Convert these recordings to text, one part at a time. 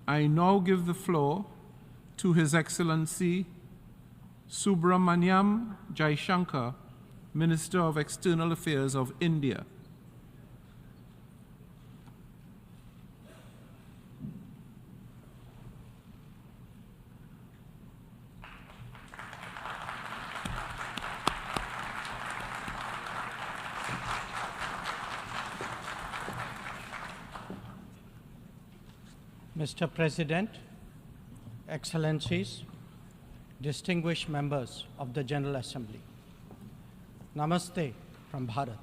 I now give the floor to His Excellency Subramaniam Jaishankar, Minister of External Affairs of India. Mr. President, Excellencies, distinguished members of the General Assembly, Namaste from Bharat.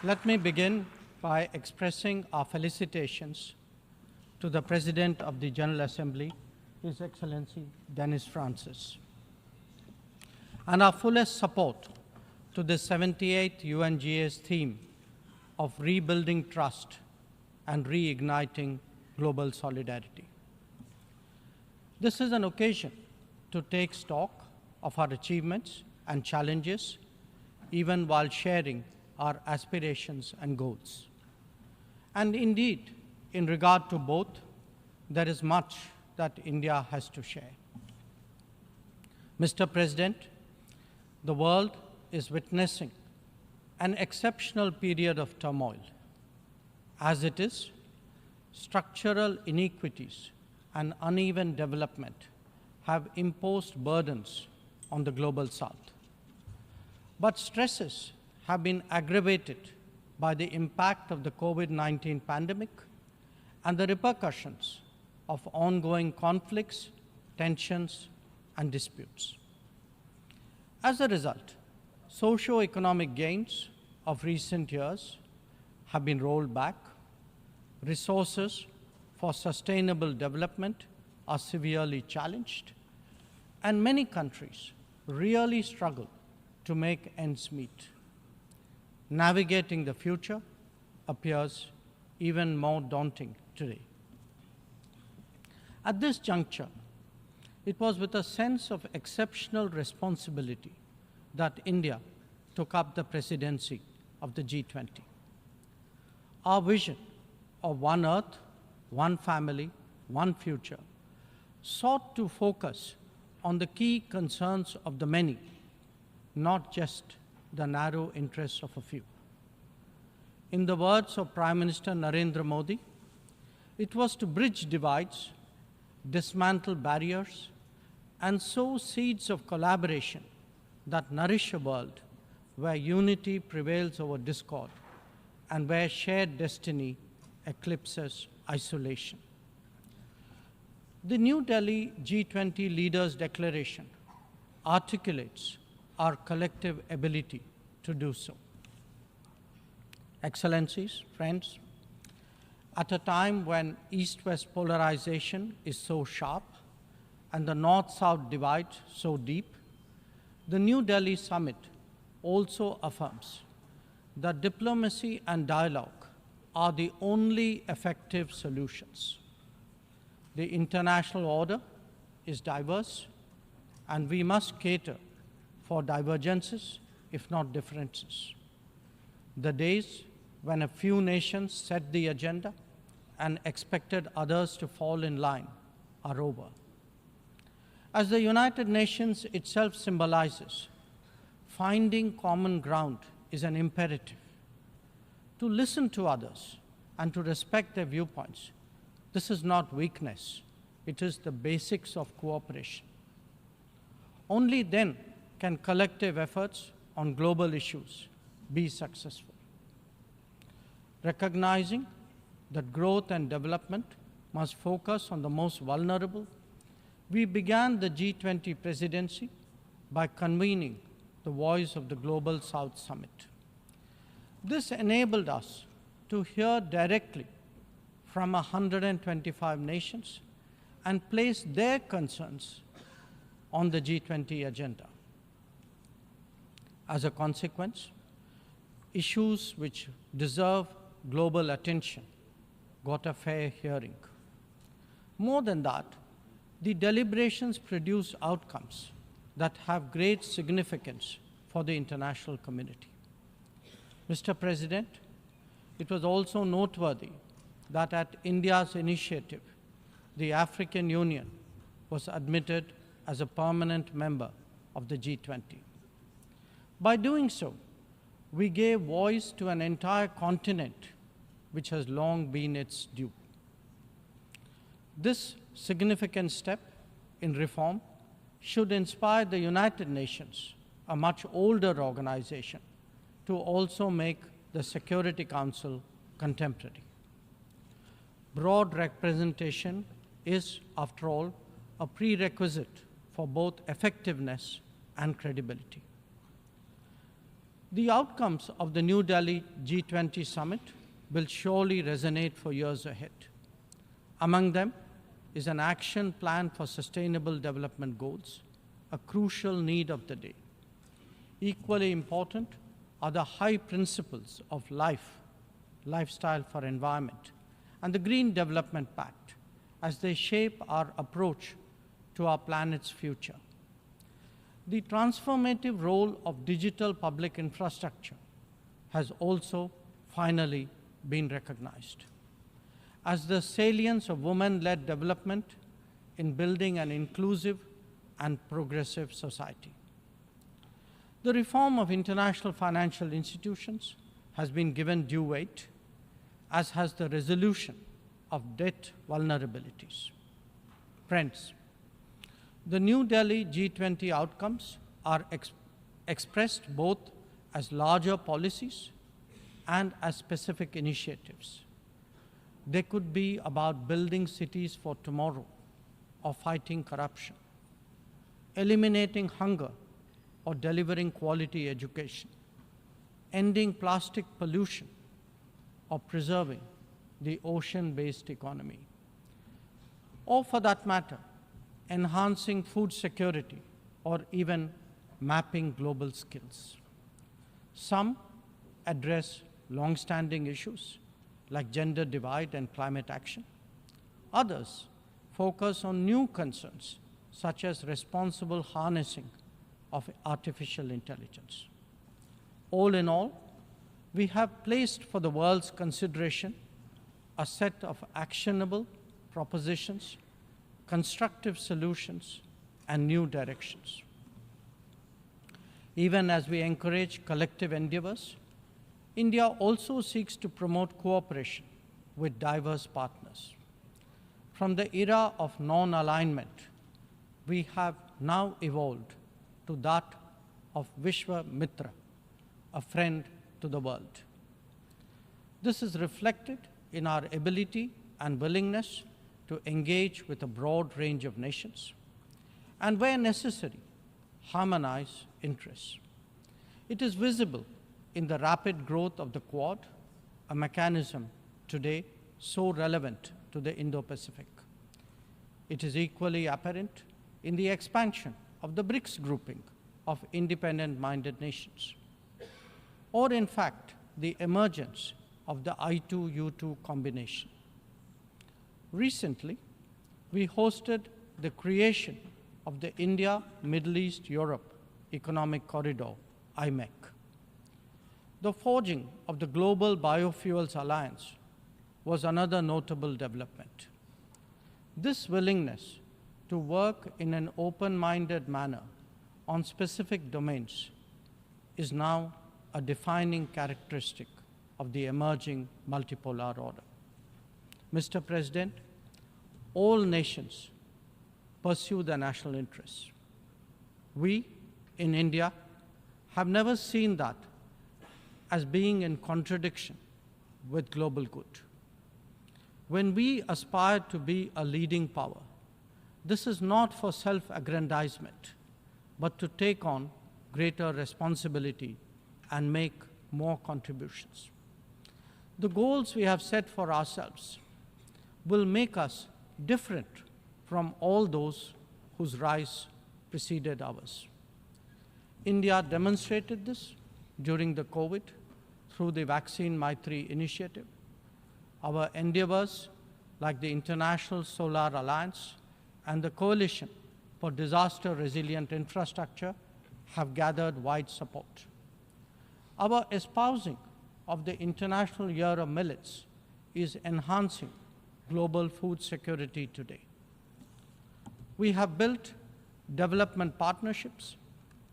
Let me begin by expressing our felicitations to the President of the General Assembly, His Excellency Dennis Francis, and our fullest support to the 78th UNGA's theme of rebuilding trust and reigniting global solidarity. This is an occasion to take stock of our achievements and challenges, even while sharing our aspirations and goals. And indeed, in regard to both, there is much that India has to share. Mr. President, the world is witnessing an exceptional period of turmoil. As it is, structural inequities and uneven development have imposed burdens on the global South. But stresses have been aggravated by the impact of the COVID-19 pandemic and the repercussions of ongoing conflicts, tensions, and disputes. As a result, socio-economic gains of recent years have been rolled back, resources for sustainable development are severely challenged, and many countries really struggle to make ends meet. Navigating the future appears even more daunting today. At this juncture, it was with a sense of exceptional responsibility that India took up the presidency of the G20. Our vision of one Earth, one family, one future sought to focus on the key concerns of the many, not just the narrow interests of a few. In the words of Prime Minister Narendra Modi, it was to bridge divides, dismantle barriers, and sow seeds of collaboration that nourish a world where unity prevails over discord and where shared destiny eclipses isolation. The New Delhi G20 Leaders' Declaration articulates our collective ability to do so. Excellencies, friends, at a time when East-West polarization is so sharp and the North-South divide so deep, the New Delhi Summit also affirms that diplomacy and dialogue are the only effective solutions. The international order is diverse, and we must cater for divergences, if not differences. The days when a few nations set the agenda and expected others to fall in line are over. As the United Nations itself symbolizes, finding common ground is an imperative. To listen to others and to respect their viewpoints, this is not weakness, it is the basics of cooperation. Only then can collective efforts on global issues be successful. Recognizing that growth and development must focus on the most vulnerable, we began the G20 presidency by convening the Voice of the Global South Summit. This enabled us to hear directly from 125 nations and place their concerns on the G20 agenda. As a consequence, issues which deserve global attention got a fair hearing. More than that, the deliberations produce outcomes that have great significance for the international community. Mr. President, It was also noteworthy that at India's initiative, the African Union was admitted as a permanent member of the G20. By doing so, we gave voice to an entire continent which has long been its due. This significant step in reform should inspire the United Nations, a much older organization, to also make the Security Council contemporary. Broad representation is, after all, a prerequisite for both effectiveness and credibility. The outcomes of the New Delhi G20 summit will surely resonate for years ahead. Among them is an action plan for sustainable development goals, a crucial need of the day. Equally important are the high principles of lifestyle for environment, and the Green Development Pact as they shape our approach to our planet's future. The transformative role of digital public infrastructure has also finally been recognized, as the salience of women-led development in building an inclusive and progressive society. The reform of international financial institutions has been given due weight, as has the resolution of debt vulnerabilities. Friends, the New Delhi G20 outcomes are expressed both as larger policies and as specific initiatives. They could be about building cities for tomorrow, or fighting corruption, eliminating hunger, or delivering quality education, ending plastic pollution, or preserving the ocean-based economy, or for that matter, enhancing food security, or even mapping global skills. Some address long-standing issues like gender divide and climate action. Others focus on new concerns such as responsible harnessing of artificial intelligence. All in all, we have placed for the world's consideration a set of actionable propositions, constructive solutions, and new directions. Even as we encourage collective endeavors, India also seeks to promote cooperation with diverse partners. From the era of non-alignment, we have now evolved to that of Vishwa Mitra, a friend to the world. This is reflected in our ability and willingness to engage with a broad range of nations, and where necessary, harmonize interests. It is visible in the rapid growth of the Quad, a mechanism today so relevant to the Indo-Pacific. It is equally apparent in the expansion of the BRICS grouping of independent-minded nations, or in fact, the emergence of the I2U2 combination. Recently, we hosted the creation of the India, Middle East, Europe Economic Corridor, IMEC. The forging of the Global Biofuels Alliance was another notable development. This willingness to work in an open-minded manner on specific domains is now a defining characteristic of the emerging multipolar order. Mr. President, all nations pursue their national interests. We, in India, have never seen that as being in contradiction with global good. When we aspire to be a leading power, this is not for self-aggrandizement, but to take on greater responsibility and make more contributions. The goals we have set for ourselves will make us different from all those whose rise preceded ours. India demonstrated this during the COVID through the Vaccine Maitri initiative. Our endeavors, like the International Solar Alliance and the Coalition for Disaster Resilient Infrastructure, have gathered wide support. Our espousing of the International Year of Millets is enhancing global food security today. We have built development partnerships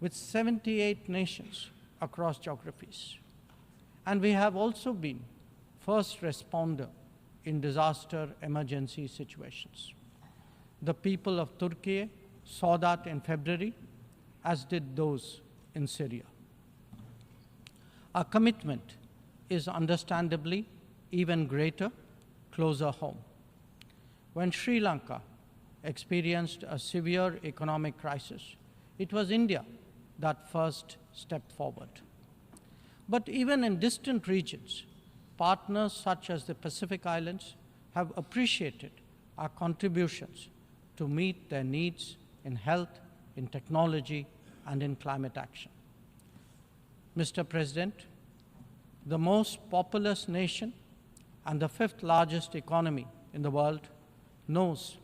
with 78 nations across geographies. And we have also been first responder in disaster emergency situations. The people of Turkey saw that in February, as did those in Syria. Our commitment is understandably even greater closer home. When Sri Lanka experienced a severe economic crisis, it was India that first stepped forward. But even in distant regions, partners such as the Pacific Islands have appreciated our contributions to meet their needs in health, in technology, and in climate action. Mr. President, the most populous nation and the fifth largest economy in the world knows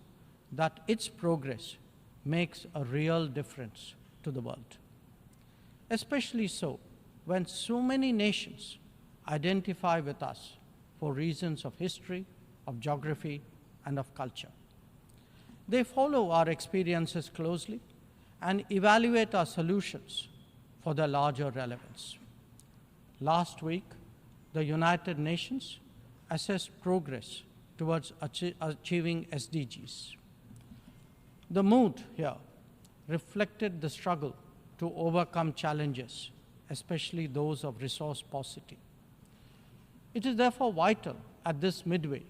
that its progress makes a real difference to the world. Especially so when so many nations identify with us for reasons of history, of geography, and of culture. They follow our experiences closely and evaluate our solutions for their larger relevance. Last week, the United Nations assessed progress towards achieving SDGs. The mood here reflected the struggle to overcome challenges, especially those of resource paucity. It is therefore vital at this midway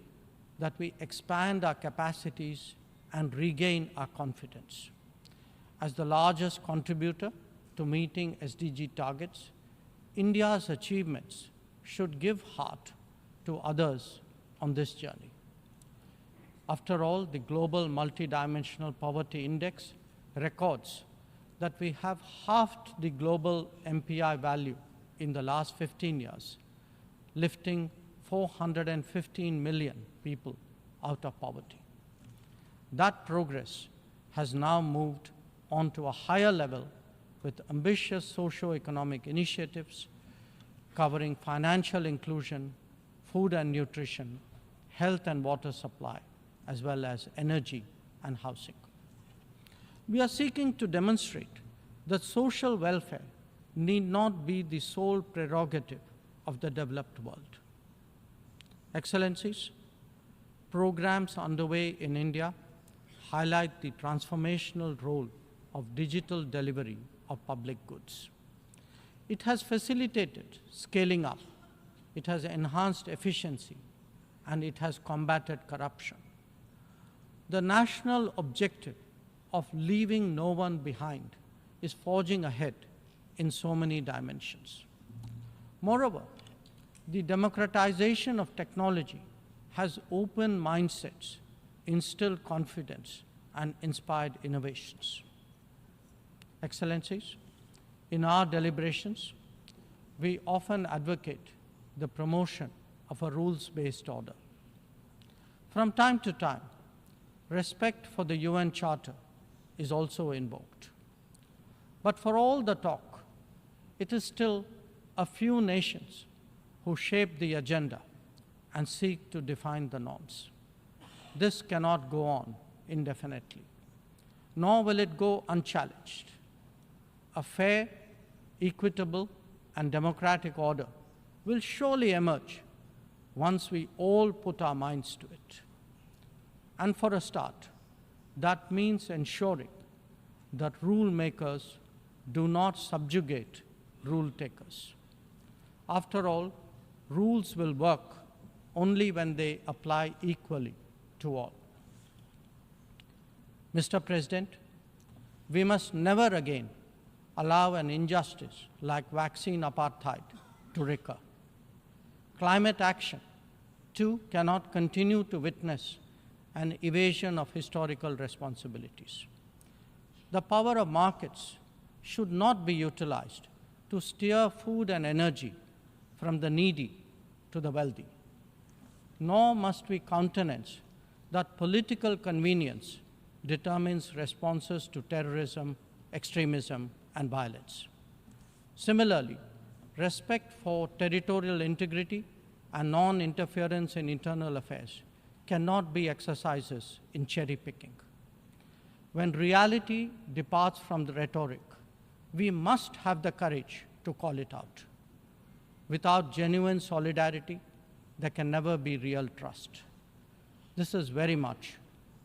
that we expand our capacities and regain our confidence. As the largest contributor to meeting SDG targets, India's achievements should give heart to others on this journey. After all, the Global Multidimensional Poverty Index records that we have halved the global MPI value in the last 15 years, lifting 415 million people out of poverty. That progress has now moved on to a higher level with ambitious socio-economic initiatives covering financial inclusion, food and nutrition, health and water supply, as well as energy and housing. We are seeking to demonstrate that social welfare need not be the sole prerogative of the developed world. Excellencies, programs underway in India highlight the transformational role of digital delivery of public goods. It has facilitated scaling up, it has enhanced efficiency, and it has combated corruption. The national objective of leaving no one behind is forging ahead in so many dimensions. Moreover, the democratization of technology has opened mindsets, instilled confidence, and inspired innovations. Excellencies, in our deliberations, we often advocate the promotion of a rules-based order. From time to time, respect for the UN Charter is also invoked. But for all the talk, it is still a few nations who shape the agenda and seek to define the norms. This cannot go on indefinitely, nor will it go unchallenged. A fair, equitable, and democratic order will surely emerge once we all put our minds to it. And for a start, that means ensuring that rule makers do not subjugate rule takers. After all, rules will work only when they apply equally to all. Mr. President, we must never again allow an injustice like vaccine apartheid to recur. Climate action, too, cannot continue to witness an evasion of historical responsibilities. The power of markets should not be utilized to steer food and energy from the needy to the wealthy. Nor must we countenance that political convenience determines responses to terrorism, extremism, and violence. Similarly, respect for territorial integrity and non-interference in internal affairs cannot be exercises in cherry picking. When reality departs from the rhetoric, we must have the courage to call it out. Without genuine solidarity, there can never be real trust. This is very much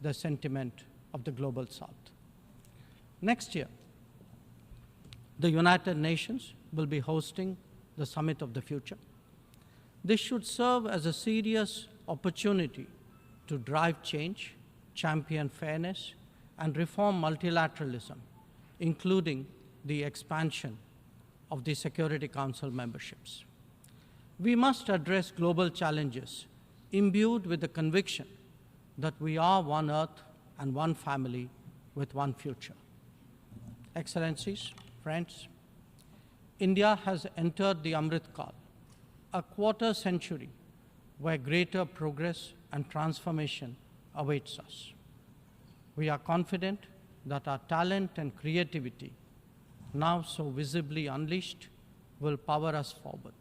the sentiment of the Global South. Next year, the United Nations will be hosting the Summit of the Future. This should serve as a serious opportunity to drive change, champion fairness, and reform multilateralism, including the expansion of the Security Council memberships. We must address global challenges imbued with the conviction that we are one Earth and one family with one future. Excellencies, friends, India has entered the Amrit Kal, a quarter century where greater progress and transformation awaits us. We are confident that our talent and creativity, now so visibly unleashed, will power us forward.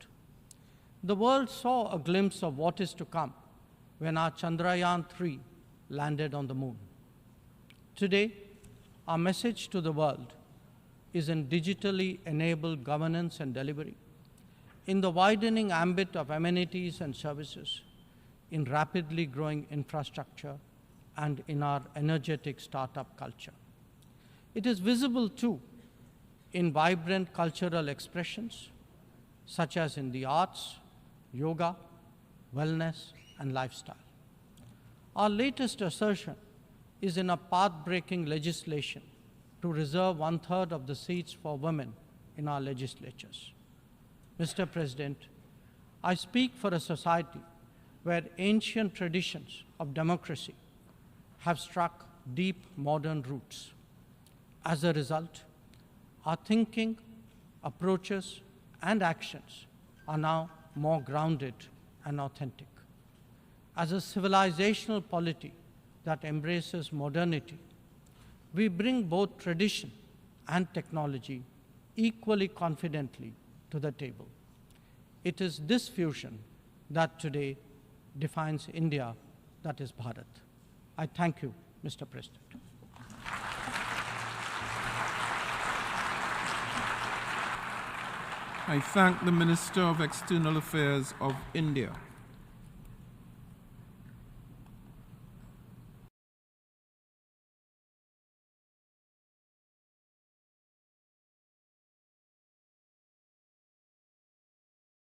The world saw a glimpse of what is to come when our Chandrayaan-3 landed on the moon. Today, our message to the world is in digitally enabled governance and delivery, in the widening ambit of amenities and services, in rapidly growing infrastructure, and in our energetic startup culture. It is visible too in vibrant cultural expressions, such as in the arts, yoga, wellness, and lifestyle. Our latest assertion is in a path-breaking legislation to reserve 1/3 of the seats for women in our legislatures. Mr. President, I speak for a society where ancient traditions of democracy have struck deep modern roots. As a result, our thinking, approaches, and actions are now more grounded and authentic. As a civilizational polity that embraces modernity, we bring both tradition and technology equally confidently to the table. It is this fusion that today defines India, that is Bharat. I thank you, Mr. President. I thank the Minister of External Affairs of India.